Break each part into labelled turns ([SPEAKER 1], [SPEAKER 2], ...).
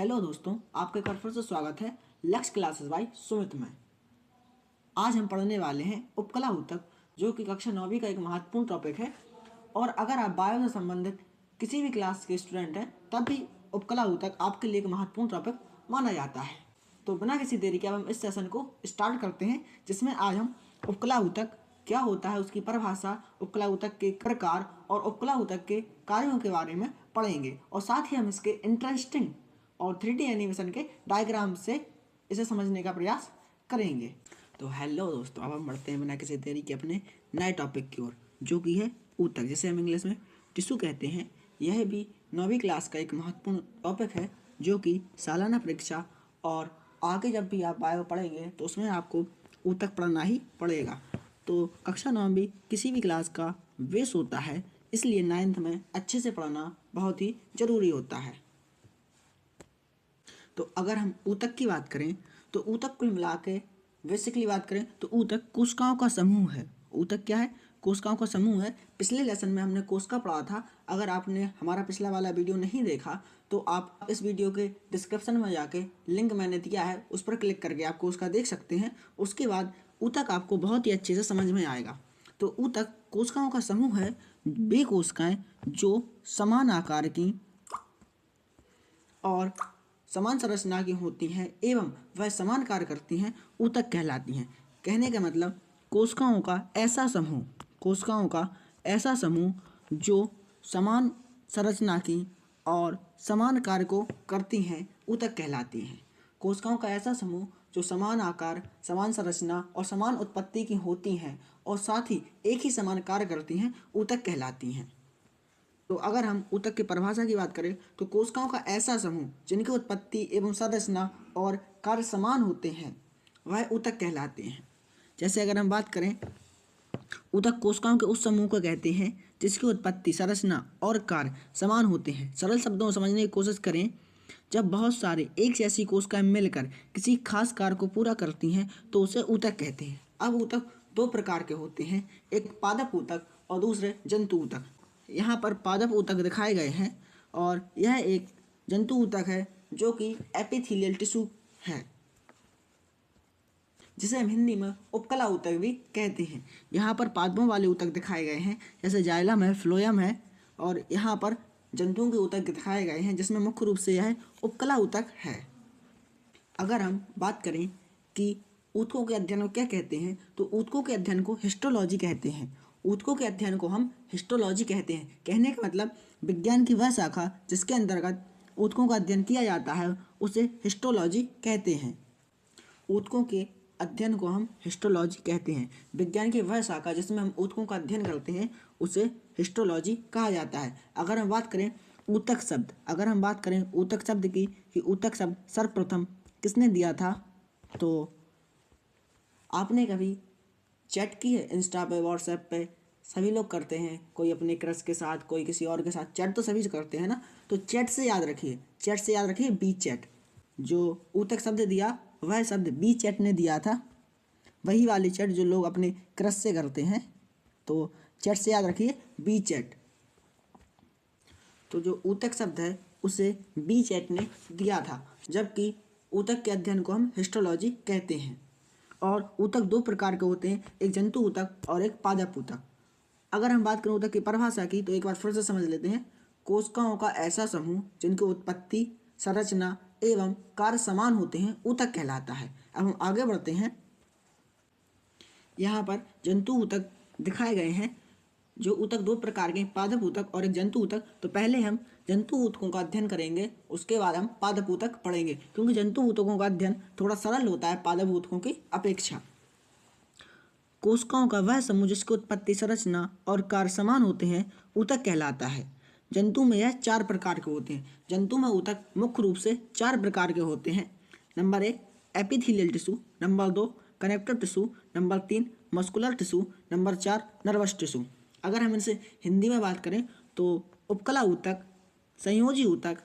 [SPEAKER 1] Hello दोस्तों, आपका एक बार फिर से स्वागत है लक्ष्य क्लासेस बाय सुमित में। आज हम पढ़ने वाले हैं उपकला ऊतक, जो कि कक्षा 9वीं का एक महत्वपूर्ण टॉपिक है। और अगर आप बायो से संबंधित किसी भी क्लास के स्टूडेंट हैं, तब भी उपकला ऊतक आपके लिए एक महत्वपूर्ण टॉपिक माना जाता है। तो बिना किसी देरी के अब हम इस सेशन को स्टार्ट करते हैं, जिसमें आज हम उपकला ऊतक क्या होता है, उसकी परिभाषा, उपकला ऊतक के प्रकार और उपकला ऊतक के कार्यों के बारे में पढ़ेंगे। और साथ ही हम इसके इंटरेस्टिंग और 3D एनिमेशन के डायग्राम से इसे समझने का प्रयास करेंगे। तो हेलो दोस्तों, अब हम बढ़ते हैं बिना किसी देरी के अपने नए टॉपिक की ओर, जो कि है ऊतक, जिसे हम इंग्लिश में टिश्यू कहते हैं। यह भी 9वीं क्लास का एक महत्वपूर्ण टॉपिक है, जो कि सालाना परीक्षा और आगे जब भी आप बायो पढ़ेंगे तो उसमें आपको ऊतक पढ़ना ही पड़ेगा। तो कक्षा 9वीं किसी भी क्लास का बेस होता है, इसलिए 9th में अच्छे से पढ़ना बहुत ही ज़रूरी होता है। तो अगर हम ऊतक की बात करें तो ऊतक कुल मिला के बेसिकली बात करें तो ऊतक कोशिकाओं का समूह है। ऊतक क्या है? कोशिकाओं का समूह है। पिछले लेसन में हमने कोशिका पढ़ा था। अगर आपने हमारा पिछला वाला वीडियो नहीं देखा तो आप इस वीडियो के डिस्क्रिप्शन में जाके लिंक मैंने दिया है, उस पर क्लिक करके आप कोशिका देख सकते हैं। उसके बाद ऊतक आपको बहुत ही अच्छे से समझ में आएगा। तो ऊतक कोशिकाओं का समूह है, वे कोशिकाएं जो समान आकार की और समान संरचना की होती हैं एवं वह समान कार्य करती हैं, ऊतक कहलाती हैं। कहने का मतलब कोशिकाओं का ऐसा समूह जो समान संरचना की और समान कार्य को करती हैं, ऊतक कहलाती हैं। कोशिकाओं का ऐसा समूह जो समान आकार, समान संरचना और समान उत्पत्ति की होती हैं और साथ ही एक ही समान कार्य करती हैं, ऊतक कहलाती हैं। तो अगर हम ऊतक की परिभाषा की बात करें तो कोशिकाओं का ऐसा समूह जिनकी उत्पत्ति एवं संरचना और कार्य समान होते हैं, वह ऊतक कहलाते हैं। जैसे अगर हम बात करें, ऊतक कोशिकाओं के उस समूह को कहते हैं जिसकी उत्पत्ति, संरचना और कार्य समान होते हैं। सरल शब्दों में समझने की कोशिश करें, जब बहुत सारे एक जैसी कोशिकाएं मिलकर किसी खास कार्य को पूरा करती हैं तो उसे ऊतक कहते हैं। अब ऊतक दो प्रकार के होते हैं, एक पादप ऊतक और दूसरे जंतु ऊतक। यहाँ पर पादप ऊतक दिखाए गए हैं और यह एक जंतु ऊतक है जो कि एपिथेलियल टिश्यू है, जिसे हम हिंदी में उपकला ऊतक भी कहते हैं। यहाँ पर पादपों वाले ऊतक दिखाए गए हैं, जैसे जाइलम है, फ्लोएम है, और यहाँ पर जंतुओं के ऊतक दिखाए गए हैं, जिसमें मुख्य रूप से यह उपकला ऊतक है। अगर हम बात करें कि ऊतकों के अध्ययन को क्या कहते हैं, तो ऊतकों के अध्ययन को हिस्टोलॉजी कहते हैं। ऊतकों के अध्ययन को हम हिस्टोलॉजी कहते हैं। कहने का मतलब विज्ञान की वह शाखा जिसके अंतर्गत ऊतकों का अध्ययन किया जाता है, उसे हिस्टोलॉजी कहते हैं। ऊतकों के अध्ययन को हम हिस्टोलॉजी कहते हैं। विज्ञान की वह शाखा जिसमें हम ऊतकों का अध्ययन करते हैं, उसे हिस्टोलॉजी कहा जाता है। अगर हम बात करें ऊतक शब्द की, कि ऊतक शब्द सर्वप्रथम किसने दिया था, तो आपने कभी चैट की है इंस्टा पे, व्हाट्सएप पे सभी लोग करते हैं, कोई अपने क्रश के साथ, कोई किसी और के साथ चैट तो सभी करते हैं ना। तो चैट से याद रखिए बी चैट। जो ऊतक शब्द दिया वह शब्द बी चैट ने दिया था, वही वाली चैट जो लोग अपने क्रश से करते हैं। तो चैट से याद रखिए बी चैट। तो जो ऊतक शब्द है उसे बी चैट ने दिया था, जबकि ऊतक के अध्ययन को हम हिस्टोलॉजी कहते हैं। और ऊतक दो प्रकार के होते हैं, एक जंतु ऊतक और एक पादप ऊतक। अगर हम बात करें ऊतक की परिभाषा की, तो एक बार फिर से समझ लेते हैं। कोशिकाओं का ऐसा समूह जिनकी उत्पत्ति, संरचना एवं कार्य समान होते हैं, ऊतक कहलाता है। अब हम आगे बढ़ते हैं। यहाँ पर जंतु ऊतक दिखाए गए हैं। जो ऊतक दो प्रकार के, पादप ऊतक और एक जंतु ऊतक। तो पहले हम जंतु ऊतकों का अध्ययन करेंगे, उसके बाद हम पादप ऊतक पढ़ेंगे, क्योंकि जंतु ऊतकों का अध्ययन थोड़ा सरल होता है पादप ऊतकों की अपेक्षा। कोशिकाओं का वह समूह जिसकी उत्पत्ति, संरचना और कार्य समान होते हैं, ऊतक कहलाता है। जंतु में यह 4 प्रकार के होते हैं। जंतु में ऊतक मुख्य रूप से 4 प्रकार के होते हैं। Number 1 epithelial tissue, number 2 connective tissue, number 3 muscular tissue, number 4 nervous tissue. अगर हम इनसे हिंदी में बात करें तो उपकला ऊतक, संयोजी ऊतक,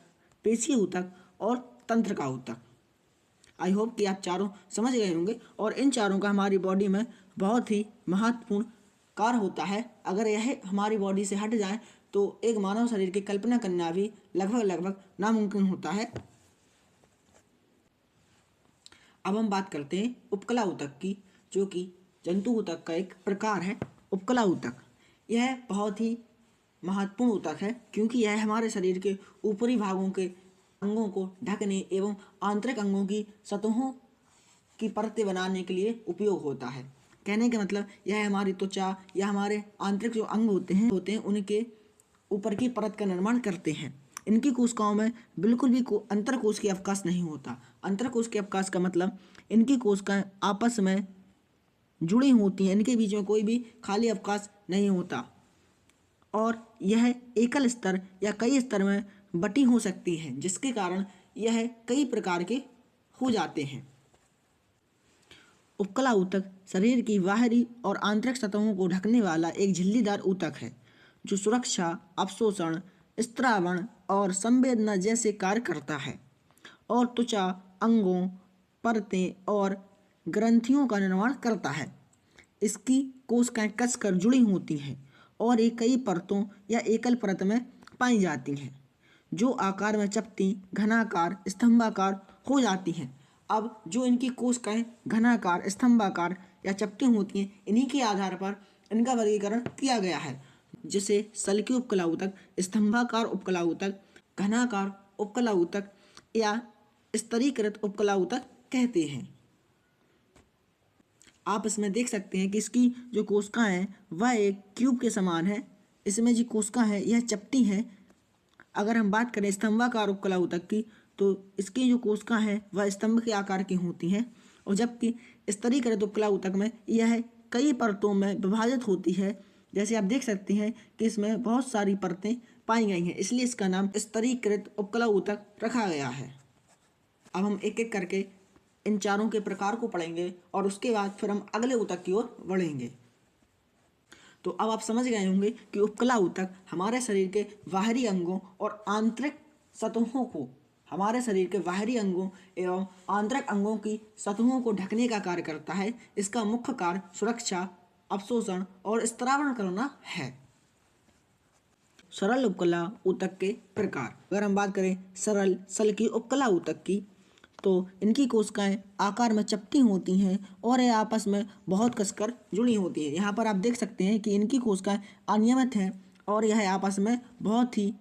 [SPEAKER 1] पेशी ऊतक और तंत्रिका ऊतक। आई होप कि आप चारों समझ गए होंगे। और इन चारों का हमारी बॉडी में बहुत ही महत्वपूर्ण कार्य होता है। अगर यह हमारी बॉडी से हट जाए तो एक मानव शरीर की कल्पना करना भी लगभग नामुमकिन होता है। अब हम बात करते हैं उपकला ऊतक की, जो कि जंतु ऊतक का एक प्रकार है। उपकला ऊतक यह बहुत ही महत्वपूर्ण ऊतक है, क्योंकि यह हमारे शरीर के ऊपरी भागों के अंगों को ढकने एवं आंतरिक अंगों की सतहों की परतें बनाने के लिए उपयोग होता है। कहने का मतलब यह हमारी त्वचा या हमारे आंतरिक जो अंग होते हैं उनके ऊपर की परत का निर्माण करते हैं। इनकी कोशिकाओं में बिल्कुल भी अंतरकोश के अवकाश नहीं होता। अंतरकोश के अवकाश का मतलब इनकी कोशिकाएं आपस में जुड़ी होती हैं, इनके बीच में कोई भी खाली अवकाश नहीं होता और यह एकल स्तर या कई स्तर में बटी हो सकती हैं, जिसके कारण यह कई प्रकार के हो जाते हैं। उपकला ऊतक शरीर की बाहरी और आंतरिक सतहों को ढकने वाला एक झिल्लीदार ऊतक है, जो सुरक्षा, अवशोषण, स्त्रावण और संवेदना जैसे कार्य करता है और त्वचा, अंगों, परतें और ग्रंथियों का निर्माण करता है। इसकी कोशिकाएं कसकर जुड़ी होती हैं और ये कई परतों या एकल परत में पाई जाती हैं, जो आकार में चपटी, घनाकार, स्तंभाकार हो जाती हैं। अब जो इनकी कोशिकाएं घनाकार, स्तंभाकार या चपटी होती हैं, इन्हीं के आधार पर इनका वर्गीकरण किया गया है, जिसे सल्की उपकला ऊतक, स्तंभाकार उपकला ऊतक, घनाकार उपकला ऊतक या स्तरीकृत उपकला ऊतक कहते हैं। आप इसमें देख सकते हैं कि इसकी जो कोशिकाएं हैं वह एक क्यूब के समान है। इसमें जो कोशिकाएं हैं यह चपटी हैं। अगर हम बात करें स्तंभाकार उपकला ऊतक की, तो इसकी जो कोशिकाएं हैं वह स्तंभ के आकार की होती हैं, और जबकि स्तरीकृत उपकला ऊतक में यह कई परतों में विभाजित होती है। जैसे आप देख सकते हैं कि इसमें बहुत सारी परतें पाई गई हैं, इसलिए इसका नाम स्तरीकृत उपकला ऊतक रखा गया है। अब हम एक एक करके इन चारों के प्रकार को पढ़ेंगे और उसके बाद फिर हम अगले ऊतक की ओर बढ़ेंगे। तो अब आप समझ गए होंगे कि उपकला ऊतक हमारे शरीर के बाहरी अंगों और आंतरिक सतहों को, हमारे शरीर के बाहरी अंगों एवं आंतरिक अंगों की सतहों को ढकने का कार्य करता है। इसका मुख्य कार्य सुरक्षा, अवशोषण और स्त्रावण करना है। सरल उपकला ऊतक के प्रकार, अगर हम बात करें सरल सल्की उपकला ऊतक की, तो इनकी कोशिकाएं आकार में चपटी होती हैं और ये आपस में बहुत कसकर जुड़ी होती हैं। यहाँ पर आप देख सकते हैं कि इनकी कोशिकाएं अनियमित हैं और यह आपस में बहुत ही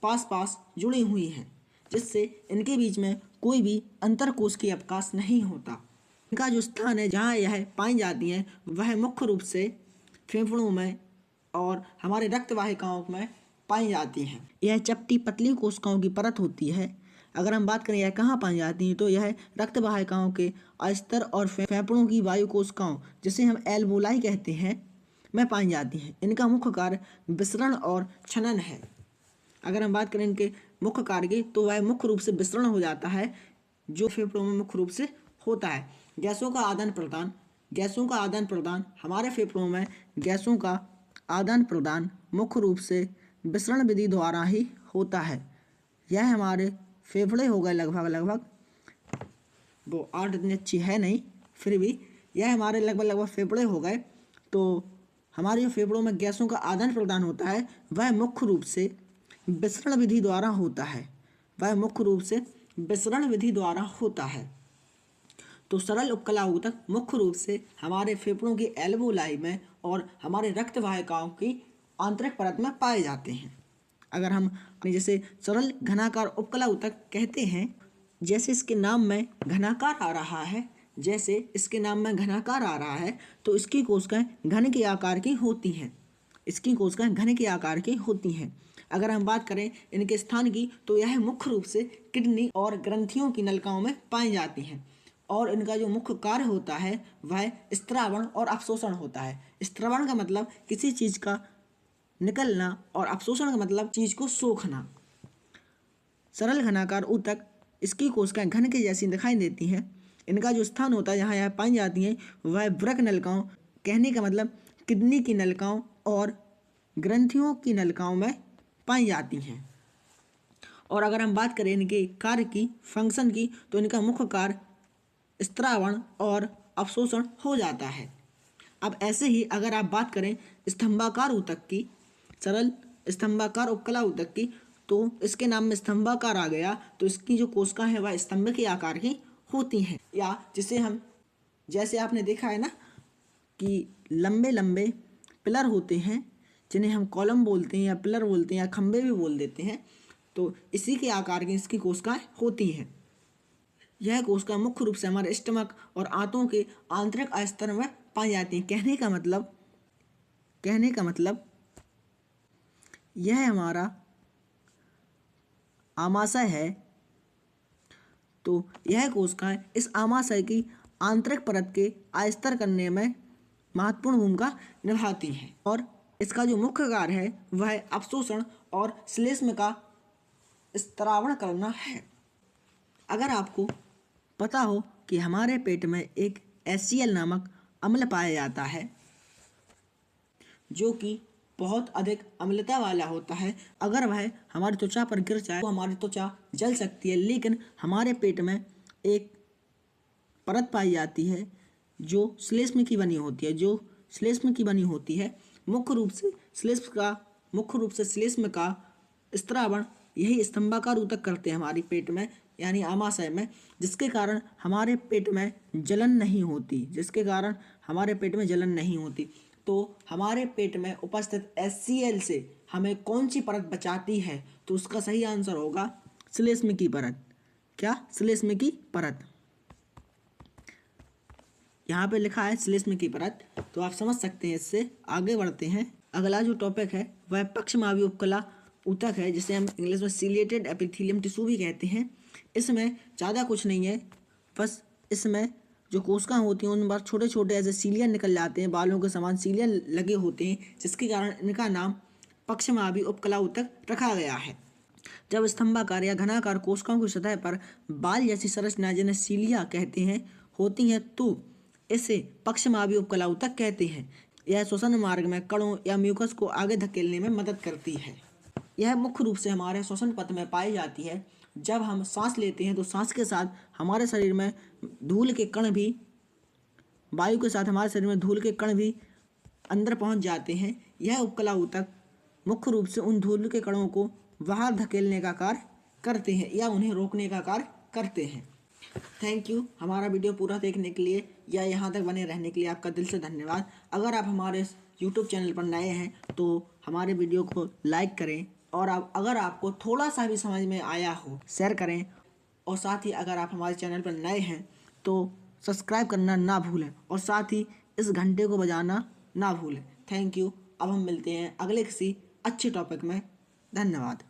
[SPEAKER 1] पास पास जुड़ी हुई हैं, जिससे इनके बीच में कोई भी अंतरकोश की अवकाश नहीं होता। इनका जो स्थान है जहाँ यह पाई जाती हैं वह मुख्य रूप से फेफड़ों में और हमारे रक्त वाहिकाओं में पाई जाती हैं। यह चपटी पतली कोशिकाओं की परत होती है। अगर हम बात करें यह कहाँ पाई जाती हैं, तो यह रक्त वाहिकाओं के अस्तर और फेफड़ों की वायु कोशिकाओं, जिसे हम एल्वोलाई कहते हैं, में पाई जाती हैं। इनका मुख्य कार्य विसरण और छनन है। अगर हम बात करें इनके मुख्य कार्य की, तो वह मुख्य रूप से विसरण हो जाता है, जो फेफड़ों में मुख्य रूप से होता है। गैसों का आदान प्रदान हमारे फेफड़ों में गैसों का आदान प्रदान मुख्य रूप से विसरण विधि द्वारा ही होता है। यह हमारे फेफड़े हो गए लगभग वो 8 इतनी अच्छी है नहीं, फिर भी यह हमारे लगभग फेफड़े हो गए। तो हमारे जो फेफड़ों में गैसों का आदान प्रदान होता है वह मुख्य रूप से विसरण विधि द्वारा होता है। तो सरल उपकला ऊतक मुख्य रूप से हमारे फेफड़ों की एल्वोलाई में और हमारे रक्त वाहिकाओं की आंतरिक परत में पाए जाते हैं। अगर हम जैसे सरल घनाकार उपकला ऊतक कहते हैं, जैसे इसके नाम में घनाकार आ रहा है, तो इसकी कोशिकाएं घन के आकार की होती हैं। अगर हम बात करें इनके स्थान की, तो यह मुख्य रूप से किडनी और ग्रंथियों की नलिकाओं में पाई जाती हैं और इनका जो मुख्य कार्य होता है वह स्त्रावण और अवशोषण होता है। स्त्रावण का मतलब किसी चीज़ का निकलना और अवशोषण का मतलब चीज़ को सोखना। सरल घनाकार ऊतक, इसकी कोशिकाएं घन के जैसी दिखाई देती हैं। इनका जो स्थान होता है जहाँ यह पाई जाती हैं वह वृक्क नलिकाओं, कहने का मतलब किडनी की नलिकाओं और ग्रंथियों की नलिकाओं में पाई जाती हैं। और अगर हम बात करें इनके कार्य की, फंक्शन की, तो इनका मुख्य कार्य स्त्रावण और अवशोषण हो जाता है। अब ऐसे ही अगर आप बात करें स्तंभाकार ऊतक की, सरल स्तंभाकार उपकला ऊतक की, तो इसके नाम में स्तंभाकार आ गया, तो इसकी जो कोशिका है वह स्तंभ के आकार की होती हैं, या जिसे हम, जैसे आपने देखा है ना कि लंबे लंबे पिलर होते हैं जिन्हें हम कॉलम बोलते हैं या पिलर बोलते हैं या खंबे भी बोल देते हैं, तो इसी के आकार की इसकी कोशिकाएं होती हैं। यह कोशिका मुख्य रूप से हमारे स्टमक और आंतों के आंतरिक अस्तर में पाई जाती हैं। कहने का मतलब यह हमारा आमाशय है, तो यह कोशिकाएं इस आमाशय की आंतरिक परत के अस्तर करने में महत्वपूर्ण भूमिका निभाती हैं, और इसका जो मुख्य कार्य है वह अवशोषण और श्लेष्म का स्त्रावण करना है। अगर आपको पता हो कि हमारे पेट में एक HCl नामक अम्ल पाया जाता है जो कि बहुत अधिक अम्लता वाला होता है, अगर वह हमारी त्वचा पर गिर जाए तो हमारी त्वचा जल सकती है, लेकिन हमारे पेट में एक परत पाई जाती है जो श्लेष्म की बनी होती है। मुख्य रूप से श्लेष्म का स्त्रावण यही स्तंभाकार ऊतक करते हैं हमारी पेट में, यानी आमाशय में, जिसके कारण हमारे पेट में जलन नहीं होती। तो हमारे पेट में उपस्थित HCl से हमें कौन सी परत बचाती है, तो उसका सही आंसर होगा श्लेष्म की परत। क्या? श्लेष्म की परत। यहाँ पे लिखा है श्लेष्म की परत, तो आप समझ सकते हैं। इससे आगे बढ़ते हैं। अगला जो टॉपिक है वह पक्षमावी उपकला ऊतक है, जिसे हम इंग्लिश में सीलिएटेड एपिथेलियम टिश्यू भी कहते हैं। इसमें ज़्यादा कुछ नहीं है, बस इसमें जो कोशिकाएं होती हैं उन पर छोटे छोटे ऐसे सीलिया निकल जाते हैं, बालों के समान सीलिया लगे होते हैं, जिसके कारण इनका नाम पक्षमावी उपकला ऊतक रखा गया है। जब स्तंभाकार या घनाकार कोशिकाओं की सतह पर बाल जैसी संरचना, जिन्हें सीलिया कहते हैं, होती हैं, तो इसे पक्षमावी उपकला ऊतक कहते हैं। यह श्वसन मार्ग में कणों या म्यूकस को आगे धकेलने में मदद करती है। यह मुख्य रूप से हमारे श्वसन पथ में पाई जाती है। जब हम सांस लेते हैं तो सांस के साथ हमारे शरीर में धूल के कण भी, वायु के साथ हमारे शरीर में धूल के कण भी अंदर पहुंच जाते हैं। यह उपकला ऊतक मुख्य रूप से उन धूल के कणों को बाहर धकेलने का कार्य करते हैं या उन्हें रोकने का कार्य करते हैं। थैंक यू हमारा वीडियो पूरा देखने के लिए या यहाँ तक बने रहने के लिए आपका दिल से धन्यवाद। अगर आप हमारे यूट्यूब चैनल पर नए हैं तो हमारे वीडियो को लाइक करें, और अगर आपको थोड़ा सा भी समझ में आया हो शेयर करें, और साथ ही अगर आप हमारे चैनल पर नए हैं तो सब्सक्राइब करना ना भूलें, और साथ ही इस घंटे को बजाना ना भूलें। Thank you. अब हम मिलते हैं अगले किसी अच्छे टॉपिक में। धन्यवाद।